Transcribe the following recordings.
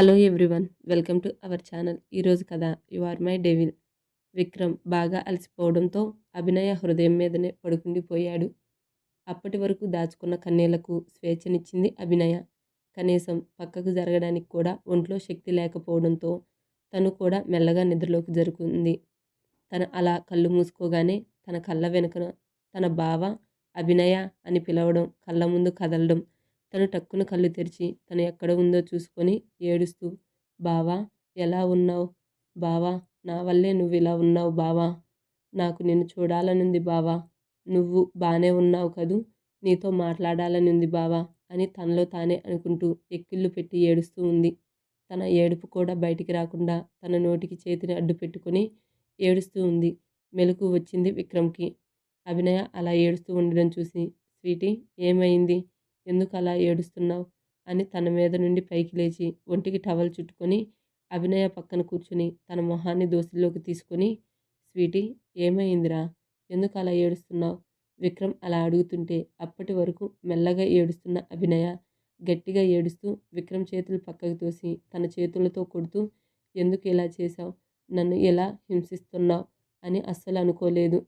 Hello everyone, welcome to our channel. ఈరోజు కథ you are my devil. Vikram బాగా అలసిపోవడంతో అభినయ హృదయం మీదనే పడుకుండిపోయాడు. అప్పటి వరకు దాచుకున్న కన్నీళ్లకు స్వేచ్ఛనిచ్చింది అభినయ. కనీసం పక్కకు జరగడానికి కూడా ఒంట్లో శక్తి లేకపోవడంతో తను కూడా మెల్లగా నిద్రలోకి జరుకుంది. తను అలా కళ్ళు మూసుకోగానే తన కళ్ళ వెనుకన తన బావ అభినయ అని పిలవడం, కళ్ళ ముందు కదలడం. తను టక్కున కళ్ళు తెరిచి తను ఎక్కడ ఉందో చూసుకొని ఏడుస్తూ, బావా ఎలా ఉన్నావు బావా, నా వల్లే నువ్వు ఇలా ఉన్నావు బావా, నాకు నిన్ను చూడాలనుంది బావా, నువ్వు బానే ఉన్నావు కదూ, నీతో మాట్లాడాలని ఉంది బావా అని తనలో తానే అనుకుంటూ ఎక్కిళ్ళు పెట్టి ఏడుస్తూ ఉంది. తన ఏడుపు కూడా బయటికి రాకుండా తన నోటికి చేతిని అడ్డు పెట్టుకొని ఏడుస్తూ ఉంది. మెలకు వచ్చింది విక్రమ్కి. అభినయ అలా ఏడుస్తూ ఉండడం చూసి, స్వీటీ ఏమైంది, ఎందుకు అలా ఏడుస్తున్నావు అని తన మీద నుండి పైకి లేచి ఒంటికి టవల్ చుట్టుకొని అభినయ పక్కన కూర్చుని తన మొహాన్ని దోసిల్లోకి తీసుకొని, స్వీటీ ఏమైందిరా, ఎందుకు అలా ఏడుస్తున్నావు విక్రమ్ అలా అడుగుతుంటే అప్పటి వరకు మెల్లగా ఏడుస్తున్న అభినయ గట్టిగా ఏడుస్తూ విక్రమ్ చేతులు పక్కకు తోసి తన చేతులతో కొడుతూ, ఎందుకు ఇలా చేశావు, నన్ను ఎలా హింసిస్తున్నావు అని అస్సలు అనుకోలేదు.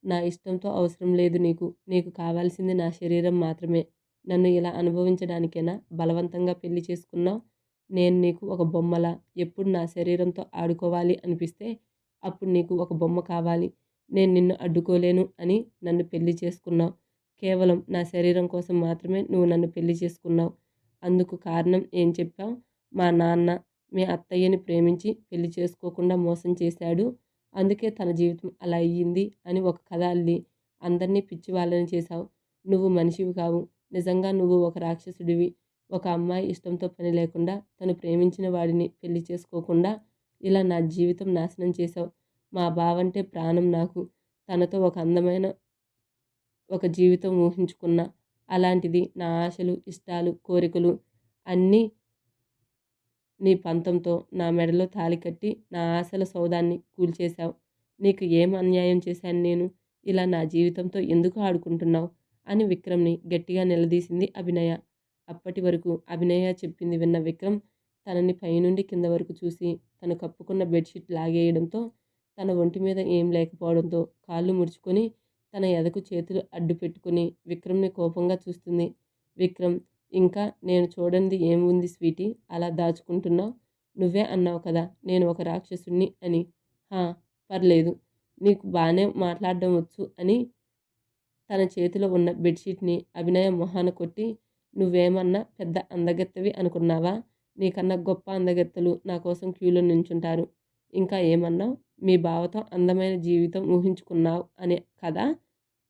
నా ఇష్టంతో అవసరం లేదు నీకు, నీకు కావాల్సింది నా శరీరం మాత్రమే. నన్ను ఇలా అనుభవించడానికైనా బలవంతంగా పెళ్లి చేసుకున్నావు. నేను నీకు ఒక బొమ్మలా, ఎప్పుడు నా శరీరంతో ఆడుకోవాలి అనిపిస్తే అప్పుడు నీకు ఒక బొమ్మ కావాలి. నేను నిన్ను అడ్డుకోలేను అని నన్ను పెళ్లి చేసుకున్నావు. కేవలం నా శరీరం కోసం మాత్రమే నువ్వు నన్ను పెళ్లి చేసుకున్నావు. అందుకు కారణం ఏం చెప్పావు? మా నాన్న మీ అత్తయ్యని ప్రేమించి పెళ్లి చేసుకోకుండా మోసం చేశాడు. అందుకే తన జీవితం అలా అయ్యింది అని ఒక కథ అల్లి అందరినీ పిచ్చి వాళ్ళని చేశావు. నువ్వు మనిషివి కావు. నిజంగా నువ్వు ఒక రాక్షసుడివి. ఒక అమ్మాయి ఇష్టంతో పని లేకుండా తను ప్రేమించిన వాడిని పెళ్లి చేసుకోకుండా ఇలా నా జీవితం నాశనం చేశావు. మా బావంటే ప్రాణం నాకు. తనతో ఒక అందమైన ఒక జీవితం ఊహించుకున్నా. అలాంటిది నా ఆశలు, ఇష్టాలు, కోరికలు అన్నీ నీ పంతంతో నా మెడలో తాళి కట్టి నా ఆశల సౌదాన్ని కూల్చేశావు. నీకు ఏం అన్యాయం చేశాను నేను? ఇలా నా జీవితంతో ఎందుకు ఆడుకుంటున్నావు అని విక్రమ్ని గట్టిగా నిలదీసింది అభినయ. అప్పటి వరకు అభినయ చెప్పింది విన్న విక్రమ్ తనని పైనుండి కింద వరకు చూసి తను కప్పుకున్న బెడ్షీట్ లాగేయడంతో తన ఒంటి మీద ఏం లేకపోవడంతో కాళ్ళు ముడుచుకొని తన ఎదకు చేతులు అడ్డు పెట్టుకుని విక్రమ్ని కోపంగా చూస్తుంది. విక్రమ్, ఇంకా నేను చూడండి ఏముంది స్వీటీ, అలా దాచుకుంటున్నావు? నువ్వే అన్నావు కదా నేను ఒక రాక్షసుణ్ణి అని. హా, పర్లేదు, నీకు బాగానే మాట్లాడడం వచ్చు అని తన చేతిలో ఉన్న బెడ్షీట్ని అభినయ మొహాన కొట్టి, నువ్వేమన్నా పెద్ద అందగత్తెవి అనుకున్నావా? నీకన్నా గొప్ప అందగత్తెలు నా కోసం క్యూలో నించుంటారు. ఇంకా ఏమన్నావు? మీ బావతో అందమైన జీవితం ఊహించుకున్నావు అనే కదా.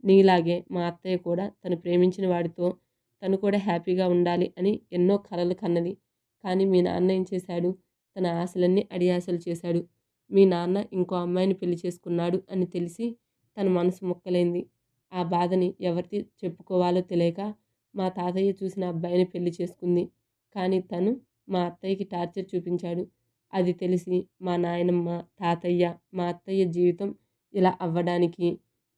నీలాగే మా అత్తయ్య కూడా తను ప్రేమించిన వాడితో తను కూడా హ్యాపీగా ఉండాలి అని ఎన్నో కలలు కన్నది. కానీ మీ నాన్న ఏం చేశాడు? తన ఆశలన్నీ అడియాసలు చేశాడు. మీ నాన్న ఇంకో అమ్మాయిని పెళ్లి చేసుకున్నాడు అని తెలిసి తన మనసు ముక్కలైంది. ఆ బాధని ఎవరికి చెప్పుకోవాలో తెలియక మా తాతయ్య చూసిన అబ్బాయిని పెళ్లి చేసుకుంది. కానీ తను మా అత్తయ్యకి టార్చర్ చూపించాడు. అది తెలిసి మా నాయనమ్మ, తాతయ్య, మా అత్తయ్య జీవితం ఇలా అవ్వడానికి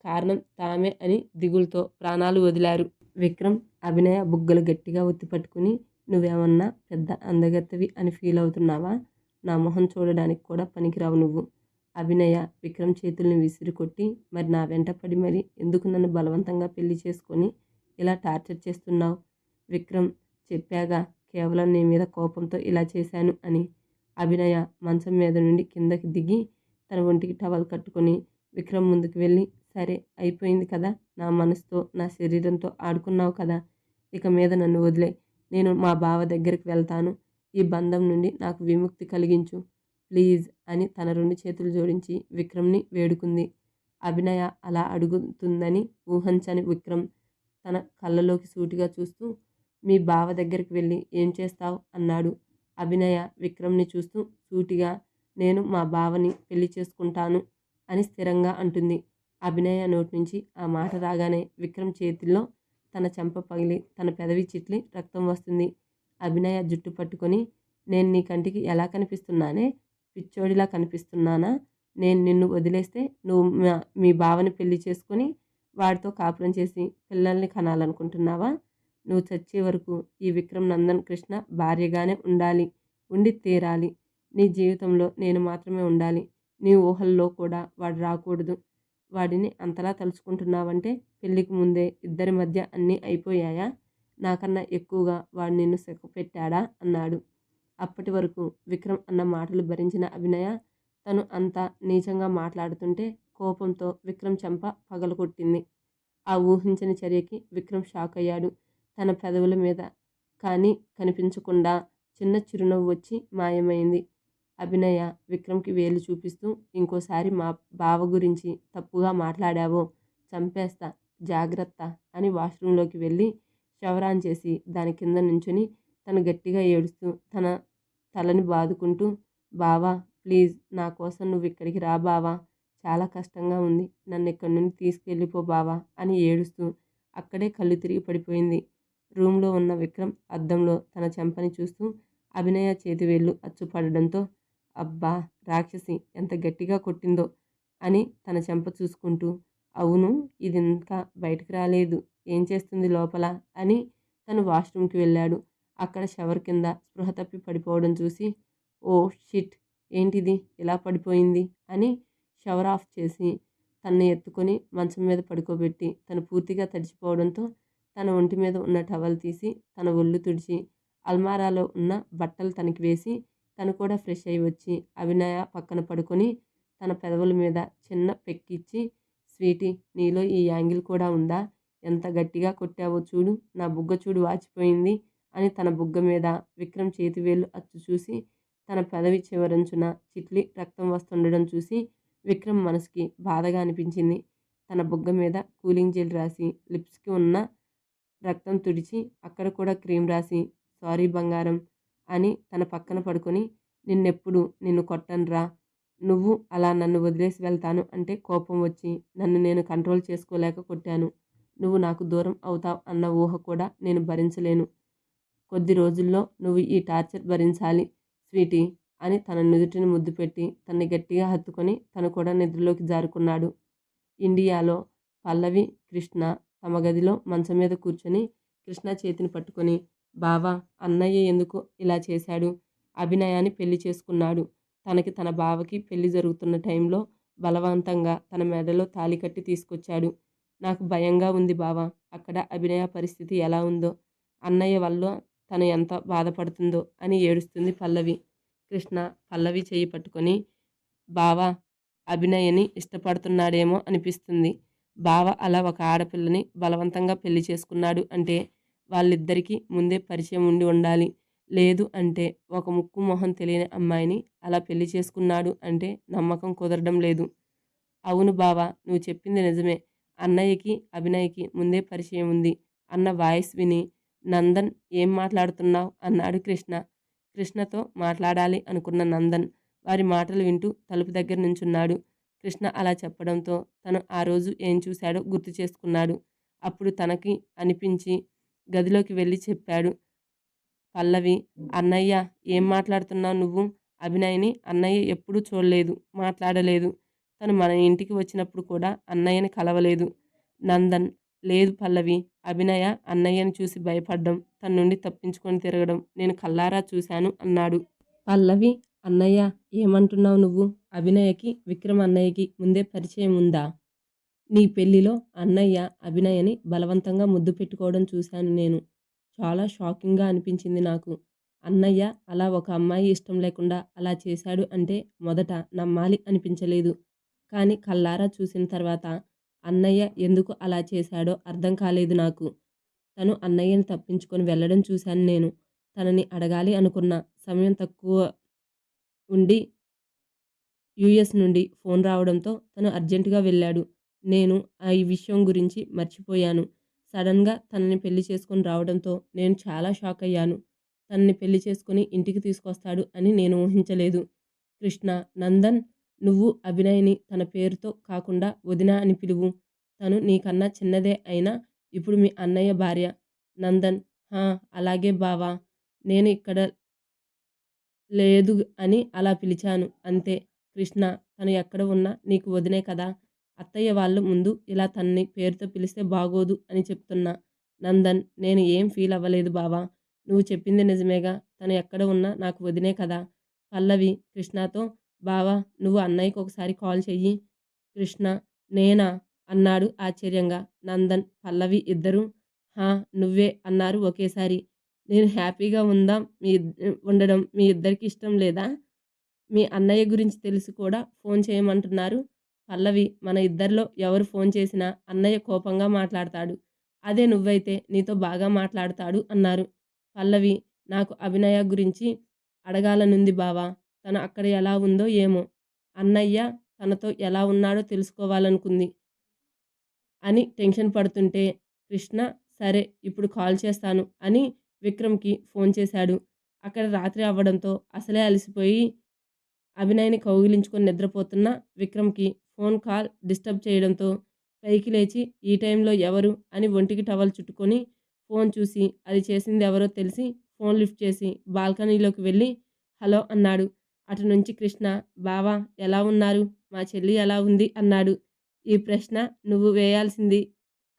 కారణం తామే అని దిగులుతో ప్రాణాలు వదిలారు. విక్రమ్ అభినయ బుగ్గలు గట్టిగా ఒత్తిపట్టుకుని, నువ్వేమన్నా పెద్ద అందగత్తెవి అని ఫీల్ అవుతున్నావా? నా మొహం చూడడానికి కూడా పనికిరావు నువ్వు. అభినయ విక్రమ్ చేతుల్ని విసిరికొట్టి, మరి నా వెంట పడి మరి ఎందుకు నన్ను బలవంతంగా పెళ్లి చేసుకొని ఇలా టార్చర్ చేస్తున్నావు? విక్రమ్, చెప్పాగా కేవలం నీ మీద కోపంతో ఇలా చేశాను అని. అభినయ మంచం మీద నుండి కిందకి దిగి తన ఒంటికి టవల్ కట్టుకొని విక్రమ్ ముందుకు వెళ్ళి, సరే అయిపోయింది కదా, నా మనసుతో నా శరీరంతో ఆడుకున్నావు కదా, ఇక మీద నన్ను వదిలే, నేను మా బావ దగ్గరికి వెళ్తాను. ఈ బంధం నుండి నాకు విముక్తి కలిగించు ప్లీజ్ అని తన 2 చేతులు జోడించి విక్రమ్ని వేడుకుంది. అభినయ అలా అడుగుతుందని ఊహించని విక్రమ్ తన కళ్ళలోకి సూటిగా చూస్తూ, మీ బావ దగ్గరికి వెళ్ళి ఏం చేస్తావు అన్నాడు. అభినయ విక్రమ్ని చూస్తూ సూటిగా, నేను మా బావని పెళ్లి చేసుకుంటాను అని స్థిరంగా అంటుంది. అభినయ నోటి నుంచి ఆ మాట రాగానే విక్రమ్ చేతిలో తన చెంప పగిలి తన పెదవి చిట్లి రక్తం వస్తుంది. అభినయ జుట్టు పట్టుకొని, నేను నీ కంటికి ఎలా కనిపిస్తున్నానే, పిచ్చోడిలా కనిపిస్తున్నానా? నేను నిన్ను వదిలేస్తే నువ్వు మీ బావని పెళ్లి చేసుకొని వాడితో కాపురం చేసి పిల్లల్ని కనాలనుకుంటున్నావా? నువ్వు చచ్చే వరకు ఈ విక్రమ్ నందన్ కృష్ణ భార్యగానే ఉండాలి. ఉండి తీరాలి. నీ జీవితంలో నేను మాత్రమే ఉండాలి. నీ ఊహల్లో కూడా వాడు రాకూడదు. వాడిని అంతలా తలుచుకుంటున్నావంటే పెళ్ళికి ముందే ఇద్దరి మధ్య అన్నీ అయిపోయాయా? నాకన్నా ఎక్కువగా వాడు నిన్ను సుఖపెట్టాడా అన్నాడు. అప్పటి వరకు విక్రమ్ అన్న మాటలు భరించిన అభినయ తను అంత నీచంగా మాట్లాడుతుంటే కోపంతో విక్రమ్ చెంప పగలగొట్టింది. ఆ ఊహించని చర్యకి విక్రమ్ షాక్ అయ్యాడు. తన పెదవుల మీద కానీ కనిపించకుండా చిన్న చిరునవ్వు వచ్చి మాయమైంది. అభినయ విక్రమ్కి వేలు చూపిస్తూ ఇంకోసారి మా బావ గురించి తప్పుగా మాట్లాడావో చంపేస్తా జాగ్రత్త అని వాష్రూంలోకి వెళ్ళి షవర్ ఆన్ చేసి దాని కింద నుంచుని తను గట్టిగా ఏడుస్తూ తన తలని బాదుకుంటూ బావా ప్లీజ్ నా కోసం నువ్వు ఇక్కడికి రా బావా, చాలా కష్టంగా ఉంది, నన్ను ఇక్కడి నుండి తీసుకెళ్ళిపో బావా అని ఏడుస్తూ అక్కడే కళ్ళు తిరిగి పడిపోయింది. రూమ్లో ఉన్న విక్రమ్ అద్దంలో తన చెంపని చూస్తూ అభినయ చేతివేళ్లు అచ్చుపడడంతో అబ్బా రాక్షసి ఎంత గట్టిగా కొట్టిందో అని తన చెంప చూసుకుంటూ అవును ఇది ఇంకా బయటకు రాలేదు, ఏం చేస్తుంది లోపల అని తను వాష్రూమ్కి వెళ్ళాడు. అక్కడ షవర్ కింద స్పృహ తప్పి పడిపోవడం చూసి ఓ షిట్ ఏంటిది ఇలా పడిపోయింది అని షవర్ ఆఫ్ చేసి తన్ని ఎత్తుకొని మంచం మీద పడుకోబెట్టి తను పూర్తిగా తడిచిపోవడంతో తన ఒంటి మీద ఉన్న టవల్ తీసి తన ఒళ్ళు తుడిచి అల్మారాలో ఉన్న బట్టలు తనకి వేసి తను కూడా ఫ్రెష్ అయి వచ్చి అభినయ పక్కన పడుకొని తన పెదవుల మీద చిన్న పెక్కిచ్చి స్వీటీ నీలో ఈ యాంగిల్ కూడా ఉందా, ఎంత గట్టిగా కొట్టావో చూడు, నా బుగ్గ చూడు వాచిపోయింది అని తన బుగ్గ మీద విక్రమ్ చేతివేలు అచ్చు చూసి తన పెదవి చివరంచున చిట్లి రక్తం వస్తుండడం చూసి విక్రమ్ మనసుకి బాధగా అనిపించింది. తన బుగ్గ మీద కూలింగ్ జెల్ రాసి లిప్స్కి ఉన్న రక్తం తుడిచి అక్కడ కూడా క్రీమ్ రాసి సారీ బంగారం అని తన పక్కన పడుకొని నిన్నెప్పుడు నిన్ను కొట్టనురా, నువ్వు అలా నన్ను వదిలేసి వెళ్తాను అంటే కోపం వచ్చి నన్ను నేను కంట్రోల్ చేసుకోలేక కొట్టాను. నువ్వు నాకు దూరం అవుతావు అన్న ఊహ కూడా నేను భరించలేను. కొద్ది రోజుల్లో నువ్వు ఈ టార్చర్ భరించాలి స్వీటీ అని తన నుదుటిని ముద్దు పెట్టి తన్ని గట్టిగా హత్తుకొని తను కూడా నిద్రలోకి జారుకున్నాడు. ఇండియాలో పల్లవి కృష్ణ తమ గదిలో మంచం మీద కూర్చొని కృష్ణ చేతిని పట్టుకొని బావా అన్నయ్య ఎందుకు ఇలా చేశాడు, అభినయాన్ని పెళ్లి చేసుకున్నాడు, తనకి తన బావకి పెళ్లి జరుగుతున్న టైంలో బలవంతంగా తన మెడలో తాళి కట్టి తీసుకొచ్చాడు. నాకు భయంగా ఉంది బావా, అక్కడ అభినయ పరిస్థితి ఎలా ఉందో, అన్నయ్య వల్ల తను ఎంత బాధపడుతుందో అని ఏడుస్తుంది పల్లవి. కృష్ణ పల్లవి చేయి పట్టుకొని బావా అభినయని ఇష్టపడుతున్నాడేమో అనిపిస్తుంది. బావ అలా ఒక ఆడపిల్లని బలవంతంగా పెళ్లి చేసుకున్నాడు అంటే వాళ్ళిద్దరికీ ముందే పరిచయం ఉండి ఉండాలి. లేదు అంటే ఒక ముక్కు మొహం తెలియని అమ్మాయిని అలా పెళ్లి చేసుకున్నాడు అంటే నమ్మకం కుదరడం లేదు. అవును బావా నువ్వు చెప్పింది నిజమే, అన్నయ్యకి అభినయ్కి ముందే పరిచయం ఉంది అన్న వాయిస్ విని నందన్ ఏం మాట్లాడుతున్నావు అన్నాడు కృష్ణ. కృష్ణతో మాట్లాడాలి అనుకున్న నందన్ వారి మాటలు వింటూ తలుపు దగ్గర నుంచున్నాడు. కృష్ణ అలా చెప్పడంతో తను ఆ రోజు ఏం చూశాడో గుర్తు చేసుకున్నాడు. అప్పుడు తనకి అనిపించి గదిలోకి వెళ్ళి చెప్పాడు. పల్లవి అన్నయ్య ఏం మాట్లాడుతున్నావు నువ్వు, అభినయ్ని అన్నయ్య ఎప్పుడూ చూడలేదు, మాట్లాడలేదు, తను మన ఇంటికి వచ్చినప్పుడు కూడా అన్నయ్యని కలవలేదు. నందన్ లేదు పల్లవి, అభినయ అన్నయ్యని చూసి భయపడ్డం, తన నుండి తప్పించుకొని తిరగడం నేను కళ్ళారా చూశాను అన్నాడు. పల్లవి అన్నయ్య ఏమంటున్నావు నువ్వు, అభినయకి విక్రమ్ అన్నయ్యకి ముందే పరిచయం ఉందా, నీ పెళ్లిలో అన్నయ్య అభినయని బలవంతంగా ముద్దు పెట్టుకోవడం చూశాను నేను, చాలా షాకింగ్గా అనిపించింది నాకు. అన్నయ్య అలా ఒక అమ్మాయి ఇష్టం లేకుండా అలా చేశాడు అంటే మొదట నమ్మాలి అనిపించలేదు. కానీ కళ్ళారా చూసిన తర్వాత అన్నయ్య ఎందుకు అలా చేశాడో అర్థం కాలేదు నాకు. తను అన్నయ్యని తప్పించుకొని వెళ్ళడం చూశాను నేను. తనని అడగాలి అనుకున్న సమయం తక్కువ ఉండి యూఎస్ నుండి ఫోన్ రావడంతో తను అర్జెంటుగా వెళ్ళాడు. నేను ఈ విషయం గురించి మర్చిపోయాను. సడన్గా తనని పెళ్లి చేసుకొని రావడంతో నేను చాలా షాక్ అయ్యాను. తనని పెళ్లి చేసుకొని ఇంటికి తీసుకొస్తాడు అని నేను ఊహించలేదు. కృష్ణ నందన్ నువ్వు అభినయ్ని తన పేరుతో కాకుండా వదిన అని పిలువు. తను నీకన్నా చిన్నదే అయినా ఇప్పుడు మీ అన్నయ్య భార్య. నందన్ హా అలాగే బావా, నేను ఇక్కడ లేదు అని అలా పిలిచాను అంతే. కృష్ణ తను ఎక్కడ ఉన్నా నీకు వదినే కదా, అత్తయ్య వాళ్ళు ముందు ఇలా తన్ని పేరుతో పిలిస్తే బాగోదు అని చెప్తున్నా. నందన్ నేను ఏం ఫీల్ అవ్వలేదు బావా, నువ్వు చెప్పింది నిజమేగా, తను ఎక్కడ ఉన్నా నాకు వదినే కదా. పల్లవి కృష్ణతో, బావా నువ్వు అన్నయ్యకి ఒకసారి కాల్ చెయ్యి. కృష్ణ, నేనా అన్నాడు ఆశ్చర్యంగా. నందన్, పల్లవి ఇద్దరూ హా నువ్వే అన్నారు ఒకేసారి. నేను హ్యాపీగా ఉండడం మీ ఇద్దరికి ఇష్టం లేదా? మీ అన్నయ్య గురించి తెలిసి కూడా ఫోన్ చేయమంటున్నారు. పల్లవి, మన ఇద్దరిలో ఎవరు ఫోన్ చేసినా అన్నయ్య కోపంగా మాట్లాడతాడు. అదే నువ్వైతే నీతో బాగా మాట్లాడతాడు అన్నారు. పల్లవి, నాకు అభినయ గురించి అడగాలనుంది బావా. తను అక్కడ ఎలా ఉందో ఏమో. అన్నయ్య తనతో ఎలా ఉన్నాడో తెలుసుకోవాలనుకుంది అని టెన్షన్ పడుతుంటే, కృష్ణ సరే ఇప్పుడు కాల్ చేస్తాను అని విక్రమ్‌కి ఫోన్ చేశాడు. అక్కడ రాత్రి అవ్వడంతో అసలే అలసిపోయి అభినయ్‌ని కౌగిలించుకొని నిద్రపోతున్న విక్రమ్‌కి ఫోన్ కాల్ డిస్టర్బ్ చేయడంతో పైకి లేచి ఈ టైంలో ఎవరు అని ఒంటికి టవల్ చుట్టుకొని ఫోన్ చూసి అది చేసిందెవరో తెలిసి ఫోన్ లిఫ్ట్ చేసి బాల్కనీలోకి వెళ్ళి హలో అన్నాడు. అటు నుంచి కృష్ణ, బావా ఎలా ఉన్నారు? మా చెల్లి ఎలా ఉంది? అన్నాడు. ఈ ప్రశ్న నువ్వు వేయాల్సింది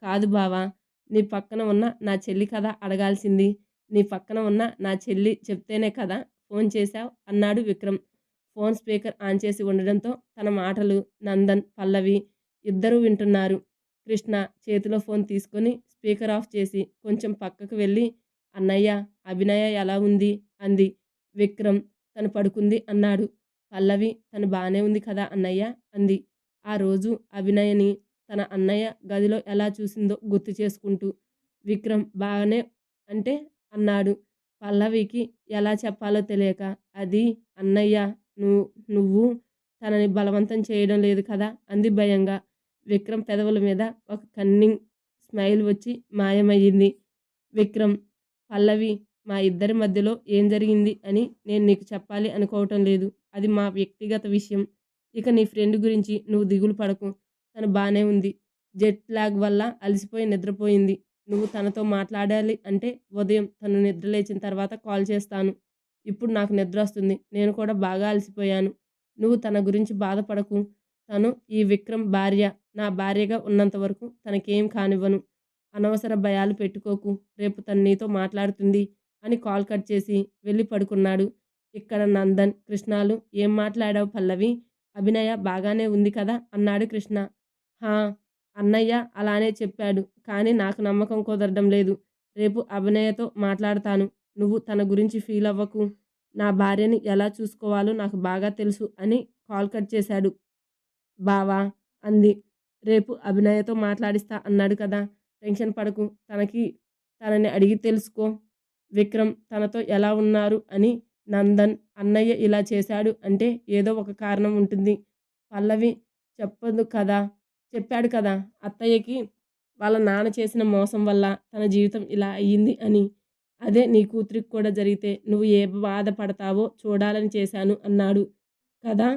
కాదు బావా. నీ పక్కన ఉన్న నా చెల్లి కదా అడగాల్సింది. నీ పక్కన ఉన్న నా చెల్లి చెప్తేనే కదా ఫోన్ చేశావు అన్నాడు విక్రమ్. ఫోన్ స్పీకర్ ఆన్ చేసి ఉండడంతో తన మాటలు నందన్, పల్లవి ఇద్దరూ వింటున్నారు. కృష్ణ చేతిలో ఫోన్ తీసుకొని స్పీకర్ ఆఫ్ చేసి కొంచెం పక్కకు వెళ్ళి అన్నయ్య, అభినయ ఎలా ఉంది? అంది. విక్రమ్, తను పడుకుంది అన్నాడు. పల్లవి, తను బానే ఉంది కదా అన్నయ్య అంది. ఆ రోజు అభినయని తన అన్నయ్య గదిలో ఎలా చూసిందో గుర్తు చేసుకుంటూ. విక్రమ్ బాగానే అంటే అన్నాడు. పల్లవికి ఎలా చెప్పాలో తెలియక, అది అన్నయ్య నువ్వు నువ్వు తనని బలవంతం చేయడం లేదు కదా అంది భయంగా. విక్రమ్ పెదవుల మీద ఒక కన్నింగ్ స్మైల్ వచ్చి మాయమయ్యింది. విక్రమ్, పల్లవి, మా ఇద్దరి మధ్యలో ఏం జరిగింది అని నేను నీకు చెప్పాలి అనుకోవటం లేదు. అది మా వ్యక్తిగత విషయం. ఇక నీ ఫ్రెండ్ గురించి నువ్వు దిగులు పడకు. తను బానే ఉంది. జెట్ లాగ్ వల్ల అలసిపోయి నిద్రపోయింది. నువ్వు తనతో మాట్లాడాలి అంటే ఉదయం తను నిద్ర లేచిన తర్వాత కాల్ చేస్తాను. ఇప్పుడు నాకు నిద్రొస్తుంది. నేను కూడా బాగా అలసిపోయాను. నువ్వు తన గురించి బాధపడకు. తను ఈ విక్రమ్ భార్య. నా భార్యగా ఉన్నంత వరకు తనకేం కానివ్వను. అనవసర భయాలు పెట్టుకోకు. రేపు తను నీతో మాట్లాడుతుంది అని కాల్ కట్ చేసి వెళ్ళి పడుకున్నాడు. ఇక్కడ నందన్, కృష్ణాలు ఏం మాట్లాడావు పల్లవి? అభినయ బాగానే ఉంది కదా అన్నాడు కృష్ణ. హా! అన్నయ్య అలానే చెప్పాడు. కానీ నాకు నమ్మకం కుదరడం లేదు. రేపు అభినయతో మాట్లాడతాను. నువ్వు తన గురించి ఫీల్ అవ్వకు. నా భార్యని ఎలా చూసుకోవాలో నాకు బాగా తెలుసు అని కాల్ కట్ చేశాడు. బావా అంది. రేపు అభినయతో మాట్లాడిస్తా అన్నాడు కదా! టెన్షన్ పడకు. తనని అడిగి తెలుసుకో. విక్రమ్ తనతో ఎలా ఉన్నారు అని. నందన్, అన్నయ్య ఇలా చేశాడు అంటే ఏదో ఒక కారణం ఉంటుంది. పల్లవి, చెప్పదు కదా చెప్పాడు కదా అత్తయ్యకి వాళ్ళ నాన్న చేసిన మోసం వల్ల తన జీవితం ఇలా అయ్యింది అని. అదే నీ కూతురికి కూడా జరిగితే నువ్వు ఏ బాధపడతావో చూడాలని చేశాను అన్నాడు కదా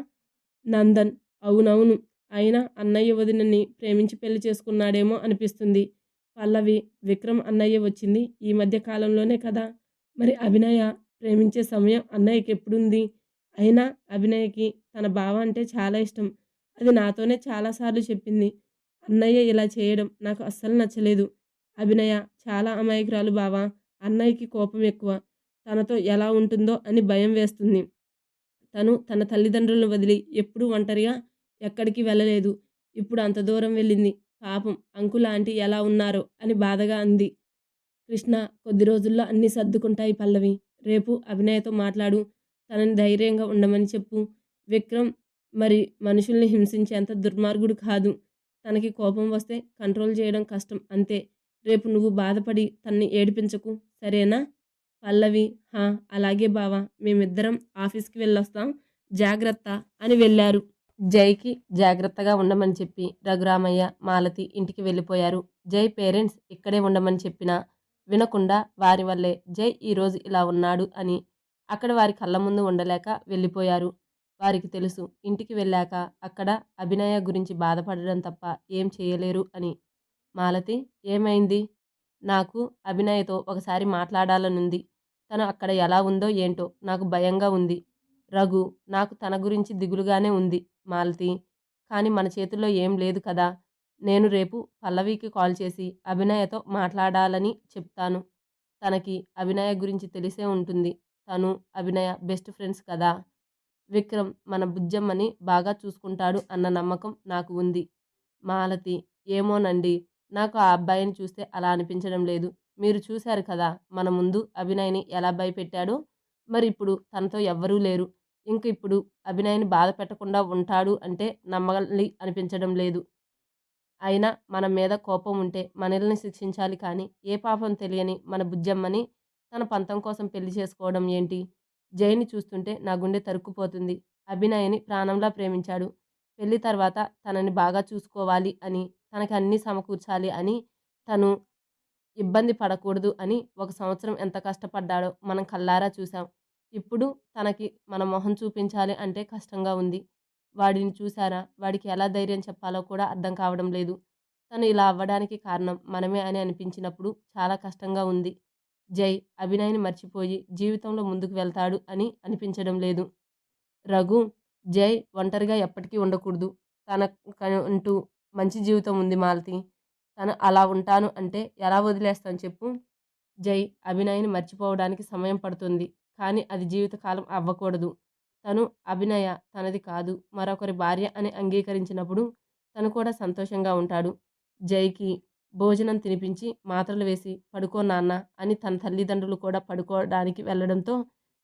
నందన్. అవునవును. అయినా అన్నయ్య వదినని ప్రేమించి పెళ్లి చేసుకున్నాడేమో అనిపిస్తుంది. పల్లవి, విక్రమ్ అన్నయ్య వచ్చింది ఈ మధ్య కాలంలోనే కదా. మరి అభినయ ప్రేమించే సమయం అన్నయ్యకెప్పుడుంది? అయినా అభినయకి తన బావ అంటే చాలా ఇష్టం. అది నాతోనే చాలాసార్లు చెప్పింది. అన్నయ్య ఇలా చేయడం నాకు అస్సలు నచ్చలేదు. అభినయ చాలా అమాయకురాలు బావా. అన్నయ్యకి కోపం ఎక్కువ. తనతో ఎలా ఉంటుందో అని భయం వేస్తుంది. తను తన తల్లిదండ్రులను వదిలి ఎప్పుడూ ఒంటరిగా ఎక్కడికి వెళ్ళలేదు. ఇప్పుడు అంత దూరం వెళ్ళింది. పాపం అంకుల్, ఆంటీ ఎలా ఉన్నారో అని బాధగా అంది. కృష్ణ, కొద్ది రోజుల్లో అన్నీ సర్దుకుంటాయి పల్లవి. రేపు అభినయతో మాట్లాడు. తనని ధైర్యంగా ఉండమని చెప్పు. విక్రమ్ మరి మనుషుల్ని హింసించేంత దుర్మార్గుడు కాదు. తనకి కోపం వస్తే కంట్రోల్ చేయడం కష్టం అంతే. రేపు నువ్వు బాధపడి తన్ని ఏడిపించకు. సరేనా? పల్లవి, హా! అలాగే బావా. మేమిద్దరం ఆఫీస్‌కి వెళ్ళొస్తాం. జాగ్రత్త అని వెళ్ళారు. జైకి జాగ్రత్తగా ఉండమని చెప్పి రఘురామయ్య, మాలతి ఇంటికి వెళ్ళిపోయారు. జై పేరెంట్స్ ఇక్కడే ఉండమని చెప్పినా వినకుండా వారి వల్లే జై ఈరోజు ఇలా ఉన్నాడు అని అక్కడ వారి కళ్ళ ముందు ఉండలేక వెళ్ళిపోయారు. వారికి తెలుసు ఇంటికి వెళ్ళాక అక్కడ అభినయ గురించి బాధపడడం తప్ప ఏం చేయలేరు అని. మాలతి, ఏమైంది? నాకు అభినయతో ఒకసారి మాట్లాడాలనుంది. తను అక్కడ ఎలా ఉందో ఏంటో నాకు భయంగా ఉంది. రఘు, నాకు తన గురించి దిగులుగానే ఉంది మాలతి. కానీ మన చేతుల్లో ఏం లేదు కదా. నేను రేపు పల్లవికి కాల్ చేసి అభినయతో మాట్లాడాలని చెప్తాను. తనకి అభినయ గురించి తెలిసే ఉంటుంది. తను, అభినయ బెస్ట్ ఫ్రెండ్స్ కదా! విక్రమ్ మన బుజ్జమ్మని బాగా చూసుకుంటాడు అన్న నమ్మకం నాకు ఉంది. మాలతి: ఏమోనండి. నాకు ఆ అబ్బాయిని చూస్తే అలా అనిపించడం లేదు. మీరు చూశారు కదా! మన ముందు అభినయ్‌ని ఎలా భయపెట్టాడో. మరి ఇప్పుడు తనతో ఎవ్వరూ లేరు. ఇంక ఇప్పుడు అభినయ్‌ని బాధ పెట్టకుండా ఉంటాడు అంటే నమ్మాలి అనిపించడం లేదు. అయినా మన మీద కోపం ఉంటే మనల్ని శిక్షించాలి కానీ, ఏ పాపం తెలియని మన బుజ్జమ్మని తన పంతం కోసం పెళ్లి చేసుకోవడం ఏంటి? జైని చూస్తుంటే నా గుండె తరుక్కుపోతుంది. అభినయని ప్రాణంలా ప్రేమించాడు. పెళ్లి తర్వాత తనని బాగా చూసుకోవాలి అని, తనకి అన్నీ సమకూర్చాలి అని, తను ఇబ్బంది పడకూడదు అని ఒక సంవత్సరం ఎంత కష్టపడ్డాడో మనం కళ్ళారా చూసాం. ఇప్పుడు తనకి మన మొహం చూపించాలి అంటే కష్టంగా ఉంది. వాడిని చూసారా? వాడికి ఎలా ధైర్యం చెప్పాలో కూడా అర్థం కావడం లేదు. తను ఇలా అవ్వడానికి కారణం మనమే అని అనిపించినప్పుడు చాలా కష్టంగా ఉంది. జై అభినయ్‌ని మర్చిపోయి జీవితంలో ముందుకు వెళ్తాడు అని అనిపించడం లేదు. రఘు: జై ఒంటరిగా ఎప్పటికీ ఉండకూడదు. తనకంటూ మంచి జీవితం ఉంది మాలతి. తను అలా ఉంటాను అంటే ఎలా వదిలేస్తాను చెప్పు? జై అభినయ్‌ని మర్చిపోవడానికి సమయం పడుతుంది. కానీ అది జీవితకాలం అవ్వకూడదు. తను అభినయ తనది కాదు, మరొకరి భార్య అని అంగీకరించినప్పుడు తను కూడా సంతోషంగా ఉంటాడు. జైకి భోజనం తినిపించి మాత్రలు వేసి పడుకో నాన్న అని తన తల్లిదండ్రులు కూడా పడుకోవడానికి వెళ్ళడంతో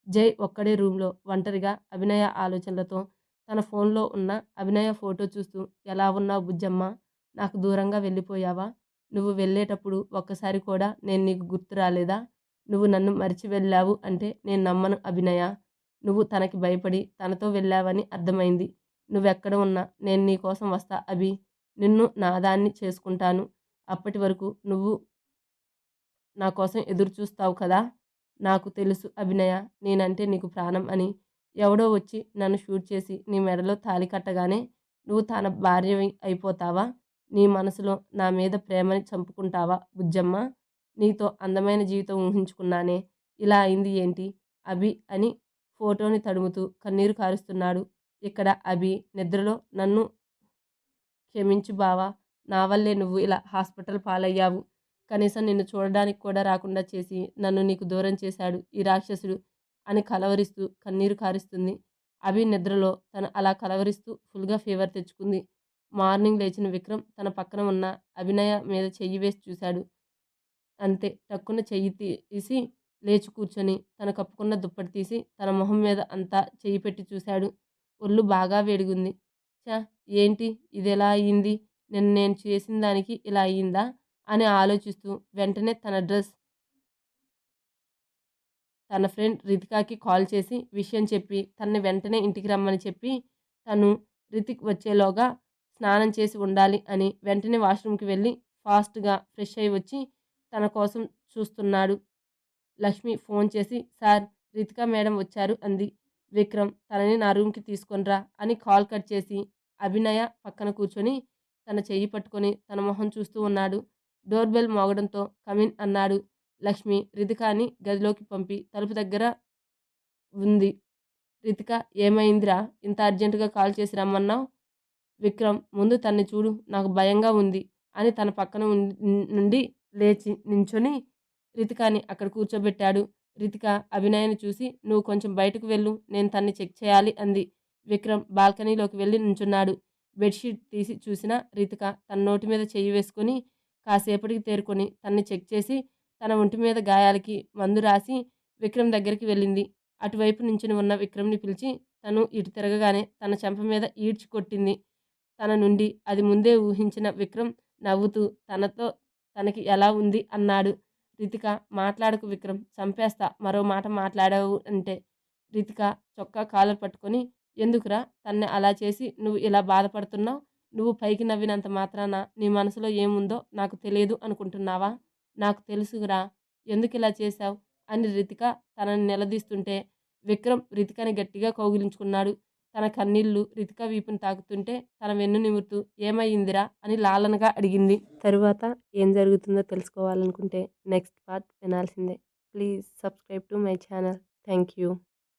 జై ఒక్కడే రూమ్‌లో ఒంటరిగా అభినయ ఆలోచనలతో తన ఫోన్‌లో ఉన్న అభినయ ఫోటో చూస్తూ ఎలా ఉన్నావు బుజ్జమ్మ? నాకు దూరంగా వెళ్ళిపోయావా? నువ్వు వెళ్ళేటప్పుడు ఒక్కసారి కూడా నేను నీకు గుర్తు రాలేదా? నువ్వు నన్ను మరిచి వెళ్ళావు అంటే నేను నమ్మను అభినయ. నువ్వు తనకి భయపడి తనతో వెళ్ళావని అర్థమైంది. నువ్వెక్కడ ఉన్నా నేను నీ కోసం వస్తా అభి. నిన్ను నాదాన్ని చేసుకుంటాను. అప్పటి వరకు నువ్వు నా కోసం ఎదురు చూస్తావు కదా! నాకు తెలుసు అభినయ, నేనంటే నీకు ప్రాణం అని. ఎవడో వచ్చి నన్ను షూట్ చేసి నీ మెడలో తాళి కట్టగానే నువ్వు తన భార్యవి అయిపోతావా? నీ మనసులో నా మీద ప్రేమని చంపుకుంటావా బుజ్జమ్మ? నీతో అందమైన జీవితం ఊహించుకున్నానే. ఇలా అయింది ఏంటి? అభి అని ఫోటోని తడుముతూ కన్నీరు కారుస్తున్నాడు. ఇక్కడ అభి నిద్రలో నన్ను క్షమించు బావా! నా వల్లే నువ్వు ఇలా హాస్పిటల్ పాలయ్యావు. కనీసం నిన్ను చూడడానికి కూడా రాకుండా చేసి నన్ను నీకు దూరం చేశాడు ఈ రాక్షసుడు అని కలవరిస్తూ కన్నీరు కారుస్తుంది. అభి నిద్రలో తను అలా కలవరిస్తూ ఫుల్‌గా ఫీవర్ తెచ్చుకుంది. మార్నింగ్ లేచిన విక్రమ్ తన పక్కన ఉన్న అభినయ మీద చెయ్యి వేసి చూశాడు. అంతే టక్కున చెయ్యి తీసి లేచి కూర్చొని తను కప్పుకున్న దుప్పటి తీసి తన మొహం మీద అంతా చెయ్యి పెట్టి చూశాడు. ఒళ్ళు బాగా వేడిగుంది. ఛ! ఏంటి ఇదెలా అయింది? నిన్న నేను చేసిన దానికి ఇలా అయిందా? అని ఆలోచిస్తూ వెంటనే తన ఫ్రెండ్ రితికాకి కాల్ చేసి విషయం చెప్పి తనని వెంటనే ఇంటికి రమ్మని చెప్పి తను రితిక్ వచ్చేలోగా స్నానం చేసి ఉండాలి అని వెంటనే వాష్‌రూమ్‌కి వెళ్ళి ఫాస్ట్‌గా ఫ్రెష్ అయ్యి వచ్చి తన కోసం చూస్తున్నాడు. లక్ష్మి ఫోన్ చేసి సార్ రితికా మేడం వచ్చారు అంది. విక్రమ్ తనని నా రూమ్‌కి తీసుకొని రా అని కాల్ కట్ చేసి అభినయ పక్కన కూర్చొని తన చెయ్యి పట్టుకొని తన మొహం చూస్తూ ఉన్నాడు. డోర్ బెల్ మోగడంతో కమిన్ అన్నాడు. లక్ష్మి రితికాని గదిలోకి పంపి తలుపు దగ్గర ఉంది. రితిక ఏమైందిరా? ఇంత అర్జెంట్‌గా కాల్ చేసి రమ్మన్నావు? విక్రమ్ ముందు తన్ని చూడు నాకు భయంగా ఉంది అని తన పక్కన నుండి లేచి నించొని రితికాని అక్కడ కూర్చోబెట్టాడు. రితిక అభినయని చూసి నువ్వు కొంచెం బయటకు వెళ్ళు నేను తన్ని చెక్ చేయాలి అంది. విక్రమ్ బాల్కనీలోకి వెళ్ళి నుంచున్నాడు. బెడ్‌షీట్ తీసి చూసిన రితిక తన నోటి మీద చెయ్యి వేసుకొని కాసేపటికి తేరుకొని తన్ని చెక్ చేసి తన ఒంటి మీద గాయాలకి మందు రాసి విక్రమ్ దగ్గరికి వెళ్ళింది. అటువైపు నించుని ఉన్న విక్రమ్‌ని పిలిచి తను ఇటు తిరగగానే తన చెంప మీద ఈడ్చి కొట్టింది. తన నుండి అది ముందే ఊహించిన విక్రమ్ నవ్వుతూ తనకి ఎలా ఉంది అన్నాడు. రితిక మాట్లాడకు విక్రమ్ చంపేస్తా మరో మాట మాట్లాడావు అంటే. రితిక చొక్కా కాలర్ పట్టుకొని ఎందుకురా తన్ని అలా చేసి నువ్వు ఇలా బాధపడుతున్నావు? నువ్వు పైకి నవ్వినంత మాత్రాన నీ మనసులో ఏముందో నాకు తెలియదు అనుకుంటున్నావా? నాకు తెలుసురా ఎందుకిలా చేశావు? అని రితిక తనని నిలదీస్తుంటే విక్రమ్ రితికని గట్టిగా కౌగిలించుకున్నాడు. తన కన్నీళ్లు రితిక వీపుని తాకుతుంటే తన వెన్ను నిమురుతూ ఏమయ్యిందిరా అని లాలనగా అడిగింది. తరువాత ఏం జరుగుతుందో తెలుసుకోవాలనుకుంటే నెక్స్ట్ పార్ట్ వినాల్సిందే. Please subscribe to my channel. Thank you.